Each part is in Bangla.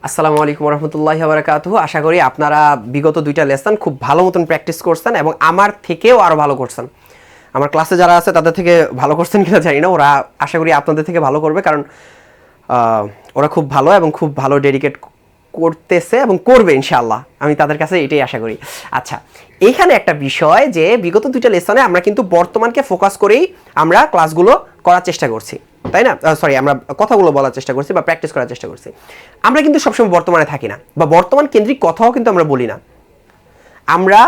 আসসালামু আলাইকুম রহমতুল্লাহি ওয়া বারাকাতুহু। আশা করি আপনারা বিগত দুইটা লেসন খুব ভালো মতন প্র্যাকটিস করছেন এবং আমার থেকেও আরও ভালো করছেন। আমার ক্লাসে যারা আছে তাদের থেকে ভালো করছেন কিনা জানি না, ওরা আশা করি আপনাদের থেকে ভালো করবে, কারণ ওরা খুব ভালো এবং খুব ভালো ডেডিকেট করতেছে এবং করবে ইনশাআল্লাহ, আমি তাদের কাছে এটাই আশা করি। আচ্ছা, এইখানে একটা বিষয় যে বিগত দুইটা লেসনে আমরা কিন্তু বর্তমানকে ফোকাস করেই আমরা ক্লাসগুলো করার চেষ্টা করছি, তাই না? সরি, আমরা কথাগুলো বলার চেষ্টা করছি বা প্র্যাকটিস করার চেষ্টা করছি। আমরা কিন্তু সবসময় বর্তমানে থাকি না, বা বর্তমান কেন্দ্রিক কথাও কিন্তু আমরা বলি না। আমরা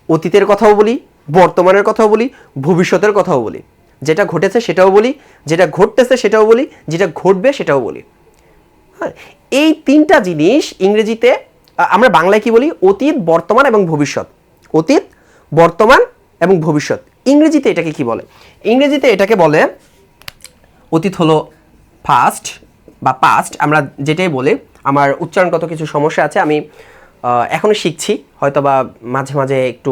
অতীতের কথাও বলি, বর্তমানের কথাও বলি, ভবিষ্যতের কথাও বলি। যেটা ঘটেছে সেটাও বলি, যেটা ঘটতেছে সেটাও বলি, যেটা ঘটবে সেটাও বলি। হ্যাঁ, এই তিনটা জিনিস ইংরেজিতে আমরা বাংলায় কি বলি? অতীত, বর্তমান এবং ভবিষ্যৎ। অতীত, বর্তমান এবং ভবিষ্যৎ। ইংরেজিতে এটাকে কি বলে? ইংরেজিতে এটাকে বলে, অতীত হলো ফাস্ট বা পাস্ট, আমরা যেটাই বলি। আমার উচ্চারণগত কিছু সমস্যা আছে, আমি এখনও শিখছি, হয়তো বা মাঝে মাঝে একটু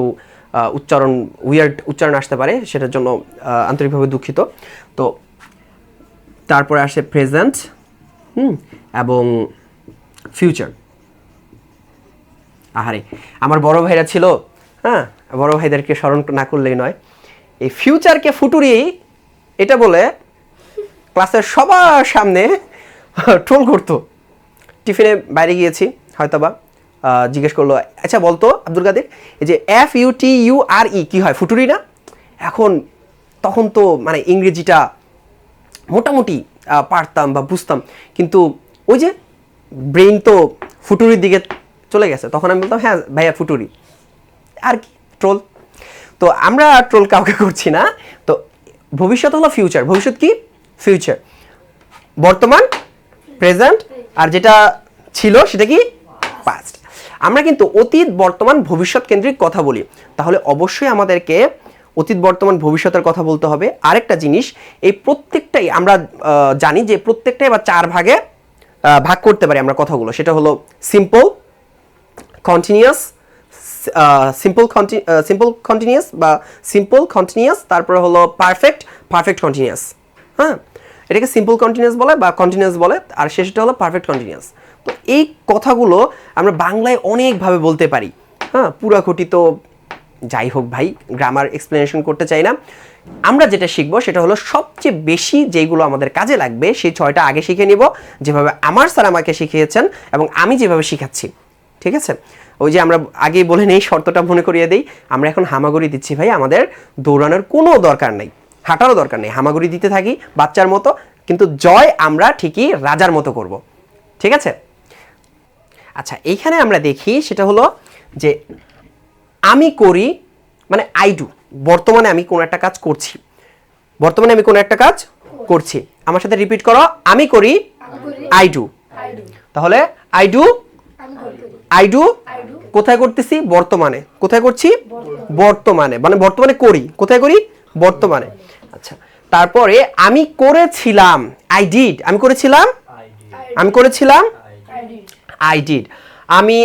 উইয়ার্ড উচ্চারণ আসতে পারে, সেটার জন্য আন্তরিকভাবে দুঃখিত। তো তারপরে আসে প্রেজেন্ট এবং ফিউচার। আহারে, আমার বড় ভাইরা ছিল, হ্যাঁ, বড় ভাইদেরকে স্মরণ না করলেই নয়। এই ফিউচারকে ফুটুরি এটা বলে ক্লাসের সবার সামনে ট্রোল করতো। টিফিনে বাইরে গিয়েছি হয়তোবা, জিজ্ঞেস করলো, আচ্ছা বলতো আব্দুল কাদের, এই যে FUTURE কি হয়? ফুটুরি না? তখন তো মানে ইংরেজিটা মোটামুটি পারতাম বা বুঝতাম, কিন্তু ওই যে ব্রেইন তো ফুটুরির দিকে চলে গেছে। তখন আমি বলতাম, হ্যাঁ ভাইয়া ফুটুরি, আর কি ট্রোল। তো আমরা ট্রোল কাউকে করছি না। তো ভবিষ্যৎ হলো ফিউচার। ভবিষ্যৎ কি? ফিউচার। বর্তমান প্রেজেন্ট, আর যেটা ছিল সেটা কি? পাস্ট। আমরা কিন্তু অতীত, বর্তমান, ভবিষ্যৎ কেন্দ্রিক কথা বলি। তাহলে অবশ্যই আমাদেরকে অতীত, বর্তমান, ভবিষ্যতের কথা বলতে হবে। আরেকটা জিনিস, এই প্রত্যেকটাই আমরা জানি যে প্রত্যেকটাই বা 4 ভাগে ভাগ করতে পারি আমরা কথাগুলো। সেটা হলো সিম্পল, কন্টিনিউয়াস, সিম্পল কন্টিনিউয়াস বা সিম্পল কন্টিনিউয়াস, তারপরে হলো পারফেক্ট কন্টিনিউয়াস। হ্যাঁ, এটাকে সিম্পল কন্টিনিউয়াস বলে বা কন্টিনিউয়াস বলে, আর শেষটা হলো পারফেক্ট কন্টিনিউয়াস। তো এই কথাগুলো আমরা বাংলায় অনেকভাবে বলতে পারি। হ্যাঁ, পুরাখুটি তো যাই হোক ভাই, গ্রামার এক্সপ্লেনেশন করতে চাই না। আমরা যেটা শিখবো সেটা হলো সবচেয়ে বেশি যেগুলো আমাদের কাজে লাগবে সেই 6টা আগে শিখে নিব, যেভাবে আমার স্যার আমাকে শিখিয়েছেন এবং আমি যেভাবে শিখাচ্ছি। ঠিক আছে? ওই যে আমরা আগেই বলে নেই, শর্তটা মনে করিয়ে দেই, আমরা এখন হামাগুড়ি দিচ্ছি ভাই, আমাদের দৌড়ানোর কোনো দরকার নেই, হাঁটারও দরকার নেই। হামাগুড়ি দিতে থাকি বাচ্চার মতো, কিন্তু জয় আমরা ঠিকই রাজার মতো করব। ঠিক আছে? আচ্ছা, এইখানে আমরা দেখি সেটা হলো যে আমি করি মানে আই ডু। বর্তমানে আমি কোনো একটা কাজ করছি, বর্তমানে আমি কোনো একটা কাজ করছি। আমার সাথে রিপিট করো, আমি করি, আই ডু। তাহলে আই ডু কোথায় করতেছি? বর্তমানে। কোথায় করছি? বর্তমানে। মানে বর্তমানে করি, কোথায় করি? বর্তমানে। আচ্ছা, তারপরে আমি করেছিলাম, আই ডিড। আমি করেছিলাম, আই ডিড। আমি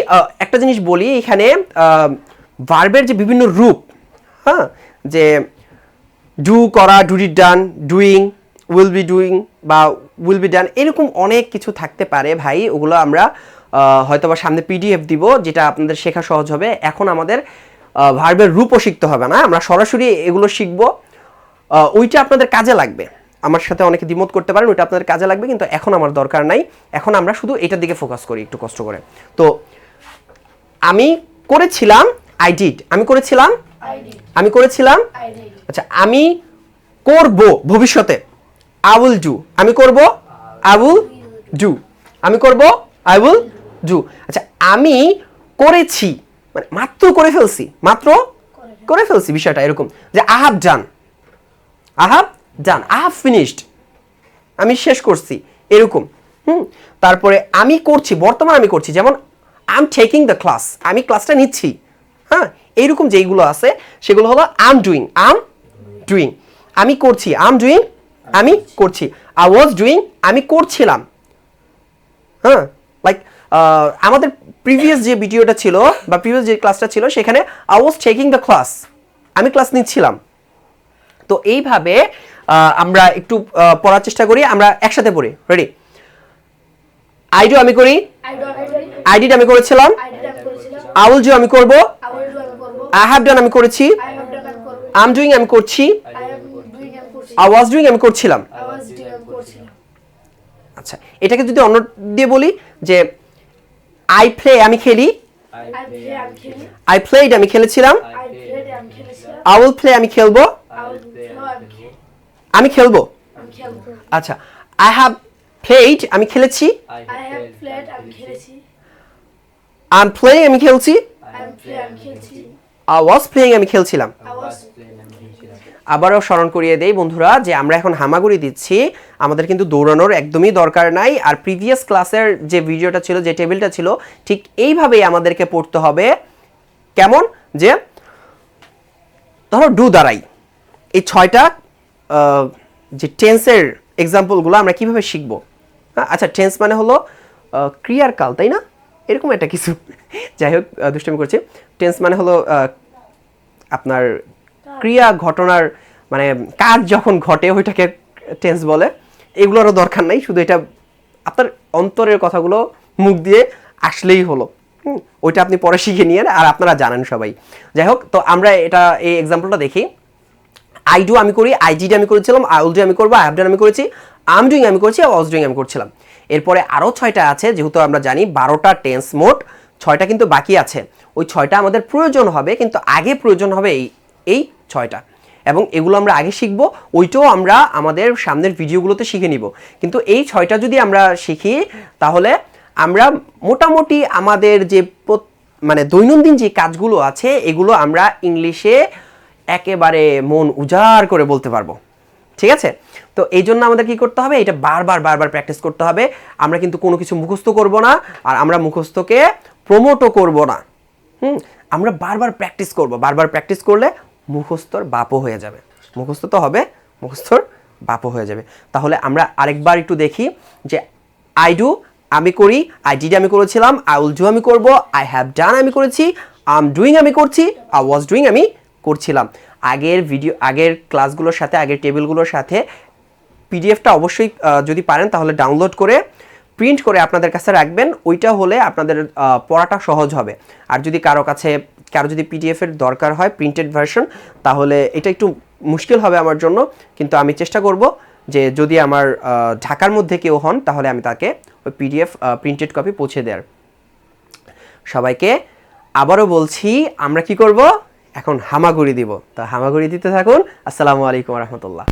একটা জিনিস বলি এখানে, ভার্বের যে বিভিন্ন রূপ, হ্যাঁ, যে ডু করা, do did done, doing, will be doing বা উইল বি ডান, এরকম অনেক কিছু থাকতে পারে ভাই। ওগুলো আমরা হয়তো বা সামনে PDF দিব, যেটা আপনাদের শেখা সহজ হবে। এখন আমাদের ভার্বের রূপও শিখতে হবে না, আমরা সরাসরি এগুলো শিখবো। ওইটা আপনাদের কাজে লাগবে। আমার সাথে অনেকে দ্বিমত করতে পারেন, ওইটা আপনাদের কাজে লাগবে, কিন্তু এখন আমার দরকার নাই। এখন আমরা শুধু এটার দিকে ফোকাস করি একটু কষ্ট করে। তো আমি করেছিলাম, আই ডিড। আমি করেছিলাম, আচ্ছা, আমি করব ভবিষ্যতে, আই উইল ডু। আমি করব, আই উইল ডু। আমি করব, আই উইল ডু। আচ্ছা, আমি করেছি মানে মাত্র করে ফেলছি, বিষয়টা এরকম যে I have done, I have finished, আমি শেষ করছি, এরকম। তারপরে আমি করছি, বর্তমানে আমি করছি, যেমন I am taking the class, আমি ক্লাসটা নিচ্ছি। হ্যাঁ, এইরকম যেইগুলো আছে সেগুলো হলো আই এম ডুইং। আমি করছি, আই এম ডুইং, আমি করছি। আই ওয়াজ ডুইং, আমি করছিলাম। হ্যাঁ, লাইক আমাদের প্রিভিয়াস যে ভিডিওটা ছিল বা প্রিভিয়াস যে ক্লাসটা ছিল, সেখানে I was taking the class, আমি ক্লাস নিচ্ছিলাম। তো এইভাবে আমরা একটু পড়ার চেষ্টা করি, আমরা একসাথে পড়ি। রেডি? আই ডু আমি করি, আই ডিড আমি করেছিলাম, আই উইল ডু আমি করব, আই হ্যাভ ডান আমি করেছি, আই এম ডুইং আমি করছি, আই ওয়াজ ডুইং আমি করছিলাম। আচ্ছা, এটাকে যদি অন্য দিয়ে বলি যে আই প্লে আমি খেলি, আই প্লেড আমি খেলেছিলাম, আই উইল প্লে আমি খেলবো, আমি খেলবো। আচ্ছা, আই হ্যাভ প্লেড আমি খেলেছি, আই এম প্লেইং আমি খেলছি, আই ওয়াজ প্লেইং আমি খেলছিলাম। আবারও স্মরণ করিয়ে দেই বন্ধুরা যে আমরা এখন হামাগুড়ি দিচ্ছি, আমাদের কিন্তু দৌড়ানোর একদমই দরকার নাই। আর প্রিভিয়াস ক্লাসের যে ভিডিওটা ছিল, যে টেবিলটা ছিল, ঠিক এইভাবেই আমাদেরকে পড়তে হবে। কেমন? যে ধরো ডু দ্বারাই এই 6টা যে টেন্সের এক্সাম্পলগুলো আমরা কিভাবে শিখবো। আচ্ছা, টেন্স মানে হলো ক্রিয়ার কাল, তাই না? এরকম একটা কিছু, যাই হোক দুষ্টামি করছি। টেন্স মানে হলো আপনার ক্রিয়া ঘটনার মানে কাজ যখন ঘটে ওইটাকে টেন্স বলে। এগুলোরও দরকার নাই, শুধু এটা আপনার অন্তরের কথাগুলো মুখ দিয়ে আসলেই হলো। ওইটা আপনি পরে শিখে নিয়ে আর আপনারা জানেন সবাই। যাই হোক, তো আমরা এটা এই এক্সাম্পলটা দেখি। আই ডু আমি করি, আই ডিড আমি করেছিলাম, আই উইল ডু আমি করবো, আই হ্যাভ ডান আমি করেছি, আই এম ডুইং আমি করছি, আই ওয়াজ ডুইং আমি করছিলাম। এরপরে আরও 6টা আছে, যেহেতু আমরা জানি 12টা টেন্স মোট, 6টা কিন্তু বাকি আছে। ওই 6টা আমাদের প্রয়োজন হবে, কিন্তু আগে প্রয়োজন হবে এই 6টা, এবং এগুলো আমরা আগে শিখবো। ওইটাও আমরা আমাদের সামনের ভিডিওগুলোতে শিখে নিব। কিন্তু এই 6টা যদি আমরা শিখি তাহলে আমরা মোটামুটি আমাদের যে মানে দৈনন্দিন যে কাজগুলো আছে এগুলো আমরা ইংলিশে একেবারে মন উজাড় করে বলতে পারবো। ঠিক আছে? তো এই জন্য আমাদের কি করতে হবে? এটা বারবার প্র্যাকটিস করতে হবে। আমরা কিন্তু কোনো কিছু মুখস্থ করব না, আর আমরা মুখস্থকে প্রমোটও করব না। আমরা বারবার প্র্যাকটিস করব। বারবার প্র্যাকটিস করলে মুখস্থর বাপও হয়ে যাবে। মুখস্থ তো হবে, মুখস্থর বাপও হয়ে যাবে। তাহলে আমরা আরেকবার একটু দেখি যে আই ডু আমি করি, আই ডিড আমি করেছিলাম, আই উইল ডু আমি করব, আই হ্যাভ ডান আমি করেছি, আই এম ডুইং আমি করছি, আই ওয়াজ ডুইং আমি করছিলাম। আগের ক্লাসগুলোর সাথে, আগের টেবিলগুলোর সাথে পিডিএফটা অবশ্যই যদি পারেন তাহলে ডাউনলোড করে প্রিন্ট করে আপনাদের কাছে রাখবেন। ওইটা হলে আপনাদের পড়াটা সহজ হবে। আর যদি কারো যদি পিডিএফের দরকার হয় প্রিন্টেড ভার্সন, তাহলে এটা একটু মুশকিল হবে আমার জন্য, কিন্তু আমি চেষ্টা করব যে যদি আমার ঢাকার মধ্যে কেউ হন তাহলে আমি তাকে ওই পিডিএফ প্রিন্টেড কপি পৌঁছে দেওয়ার। সবাইকে আবারও বলছি, আমরা কি করব এখন? হামাগুড়ি দিব। তো হামাগুড়ি দিতে থাকুন। আসসালামু আলাইকুম রহমতুল্লাহ।